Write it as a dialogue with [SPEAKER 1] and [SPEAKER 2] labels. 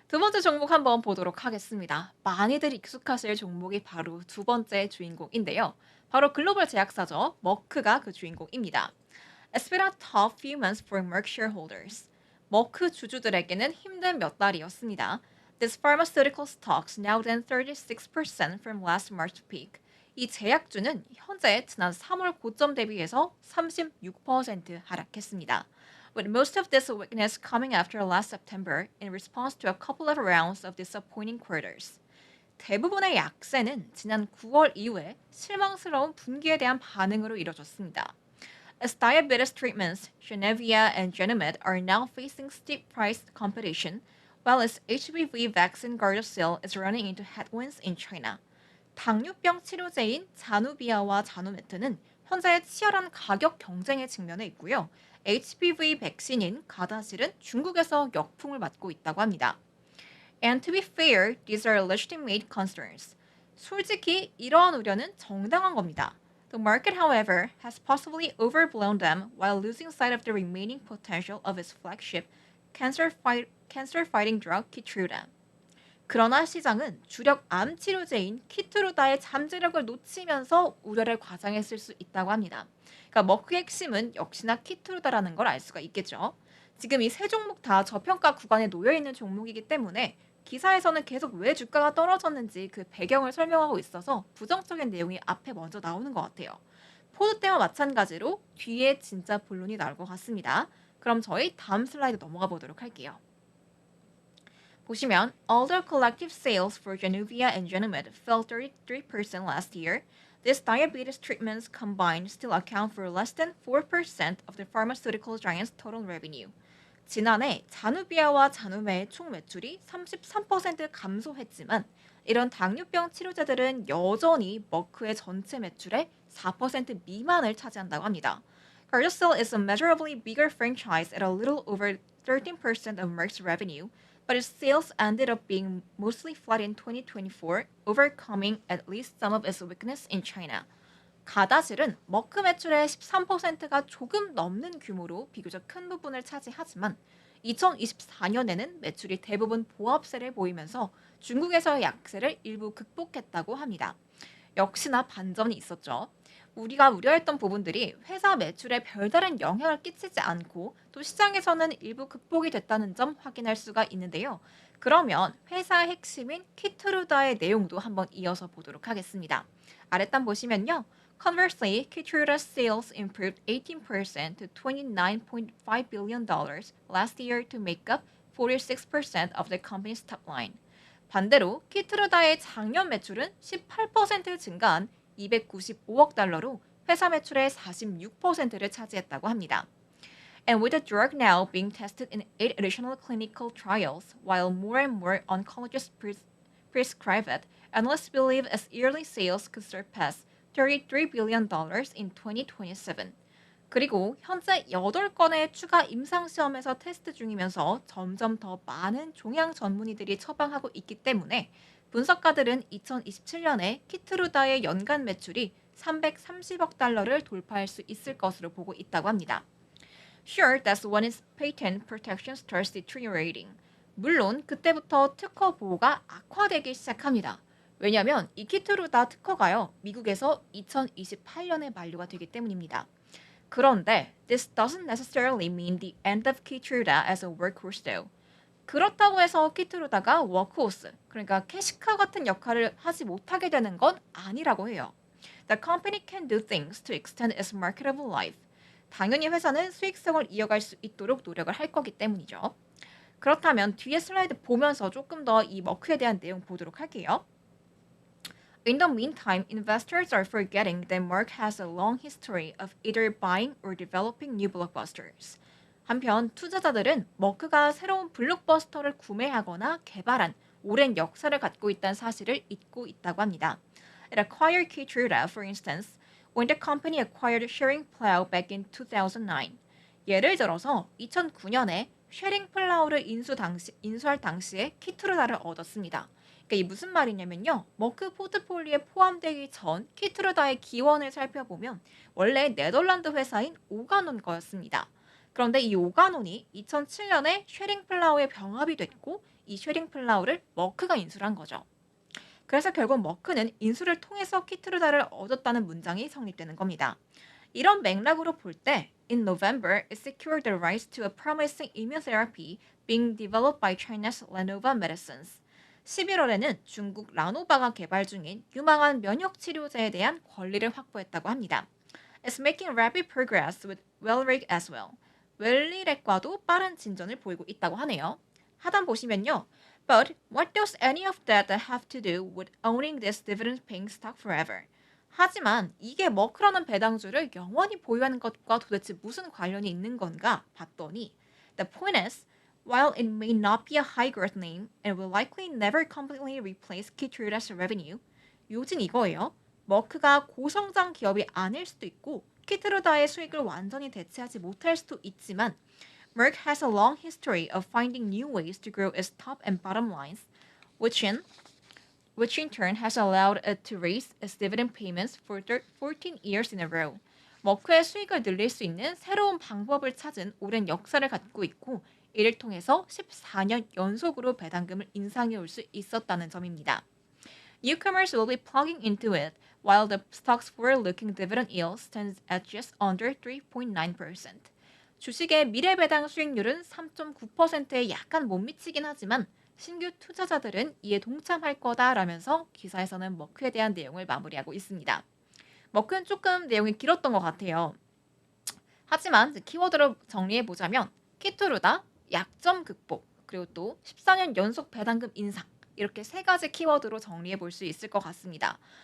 [SPEAKER 1] 두 번째 종목 한번 보도록 하겠습니다. 많이들 익숙하실 종목이 바로 두 번째 주인공인데요. 바로 글로벌 제약사죠. 머크가 그 주인공입니다. It's been a tough few months for Merck shareholders. 머크 주주들에게는 힘든 몇 달이었습니다. This pharmaceutical stocks now down 36% from last March peak. 이 제약주는 현재 지난 3월 고점 대비해서 36% 하락했습니다. With most of this weakness coming after last September in response to a couple of rounds of disappointing quarters. 대부분의 약세는 지난 9월 이후에 실망스러운 분기에 대한 반응으로 이뤄졌습니다. As diabetes treatments, Genevia and Genemed are now facing steep price competition, while its HPV vaccine Gardasil is running into headwinds in China. 당뇨병 치료제인 자누비아와 자누메트는 현재 치열한 가격 경쟁에 직면해 있고요. HPV 백신인 가다실은 중국에서 역풍을 맞고 있다고 합니다. And to be fair, these are legitimate concerns. 솔직히 이러한 우려는 정당한 겁니다. The market, however, has possibly overblown them while losing sight of the remaining potential of its flagship cancer-fighting drug Keytruda. 그러나 시장은 주력 암 치료제인 키트루다의 잠재력을 놓치면서 우려를 과장했을 수 있다고 합니다. 그러니까 머크의 핵심은 역시나 키트루다라는 걸 알 수가 있겠죠. 지금 이 세 종목 다 저평가 구간에 놓여 있는 종목이기 때문에 기사에서는 계속 왜 주가가 떨어졌는지 그 배경을 설명하고 있어서 부정적인 내용이 앞에 먼저 나오는 것 같아요. 포드 때와 마찬가지로 뒤에 진짜 본론이 나올 것 같습니다. 그럼 저희 다음 슬라이드 넘어가 보도록 할게요. 보시면 although collective sales for Januvia and Genemed fell 33% last year, these diabetes treatments combined still account for less than 4% of the pharmaceutical giant's total revenue. 지난해 자누비아와 자누메의 총 매출이 33% 감소했지만 이런 당뇨병 치료제들은 여전히 머크의 전체 매출의 4% 미만을 차지한다고 합니다. Gardasil is a measurably bigger franchise at a little over 13% of Merck's revenue, but its sales ended up being mostly flat in 2024, overcoming at least some of its weakness in China. 가다실은 머크 매출의 13%가 조금 넘는 규모로 비교적 큰 부분을 차지하지만 2024년에는 매출이 대부분 보합세를 보이면서 중국에서의 약세를 일부 극복했다고 합니다. 역시나 반전이 있었죠. 우리가 우려했던 부분들이 회사 매출에 별다른 영향을 끼치지 않고 또 시장에서는 일부 극복이 됐다는 점 확인할 수가 있는데요. 그러면 회사의 핵심인 키트루다의 내용도 한번 이어서 보도록 하겠습니다. 아랫단 보시면요. Conversely, Keytruda's sales improved 18% to $29.5 billion last year to make up 46% of the company's top line. 반대로 키트루다의 작년 매출은 18% 증가한 295억 달러로 회사 매출의 46%를 차지했다고 합니다. And with the drug now being tested in 8 additional clinical trials, while more and more oncologists prescribe it, analysts believe its yearly sales could surpass $33 billion in 2027. 그리고 현재 8건의 추가 임상시험에서 테스트 중이면서 점점 더 많은 종양 전문의들이 처방하고 있기 때문에 분석가들은 2027년에 키트루다의 연간 매출이 330억 달러를 돌파할 수 있을 것으로 보고 있다고 합니다. Sure, that's when its patent protection starts deteriorating. 물론 그때부터 특허 보호가 악화되기 시작합니다. 왜냐하면 이 키트루다 특허가요, 미국에서 2028년에 만료가 되기 때문입니다. 그런데 this doesn't necessarily mean the end of Keytruda as a workhorse though. 그렇다고 해서 키트루다가 워크호스, 그러니까 캐시카 같은 역할을 하지 못하게 되는 건 아니라고 해요. The company can do things to extend its marketable life. 당연히 회사는 수익성을 이어갈 수 있도록 노력을 할 거기 때문이죠. 그렇다면 뒤에 슬라이드 보면서 조금 더 이 머크에 대한 내용 보도록 할게요. In the meantime, investors are forgetting that Merck has a long history of either buying or developing new blockbusters. 한편 투자자들은 머크가 새로운 블록버스터를 구매하거나 개발한 오랜 역사를 갖고 있다는 사실을 잊고 있다고 합니다. It acquired Keytruda, for instance, when the company acquired Schering-Plough back in 2009. 예를 들어서 2009년에 쉐링플라우를 인수할 당시에 키트루다를 얻었습니다. 그러니까 이 무슨 말이냐면요. 머크 포트폴리오에 포함되기 전 키트루다의 기원을 살펴보면 원래 네덜란드 회사인 오가논 거였습니다. 그런데 이 오가논이 2007년에 쉐링플라우에 병합이 됐고 이 쉐딩 플라우를 머크가 인수를 한 거죠. 그래서 결국 머크는 인수를 통해서 키트루다를 얻었다는 문장이 성립되는 겁니다. 이런 맥락으로 볼 때, in November, it secured the rights to a promising immunotherapy being developed by China's Lanova Medicines. 11월에는 중국 라노바가 개발 중인 유망한 면역 치료제에 대한 권리를 확보했다고 합니다. It's making rapid progress with Welric as well. 웰리렉과도 빠른 진전을 보이고 있다고 하네요. 하단 보시면요. But what does any of that have to do with owning this dividend-paying stock forever? 하지만 이게 머크라는 배당주를 영원히 보유하는 것과 도대체 무슨 관련이 있는 건가 봤더니 The point is, while it may not be a high-growth name and will likely never completely replace Keytruda's revenue, 요즘 이거예요. 머크가 고성장 기업이 아닐 수도 있고 키트루다의 수익을 완전히 대체하지 못할 수도 있지만 Merck has a long history of finding new ways to grow its top and bottom lines, which in turn has allowed it to raise its dividend payments for 14 years in a row. 머크의 수익을 늘릴 수 있는 새로운 방법을 찾은 오랜 역사를 갖고 있고 이를 통해서 14년 연속으로 배당금을 인상해 올 수 있었다는 점입니다. Newcomers will be plugging into it, while the stock's forward-looking dividend yield stands at just under 3.9%. 주식의 미래 배당 수익률은 3.9%에 약간 못 미치긴 하지만 신규 투자자들은 이에 동참할 거다라면서 기사에서는 머크에 대한 내용을 마무리하고 있습니다. 머크는 조금 내용이 길었던 것 같아요. 하지만 키워드로 정리해보자면 키트루다, 약점 극복, 그리고 또 14년 연속 배당금 인상 이렇게 세 가지 키워드로 정리해 볼 수 있을 것 같습니다.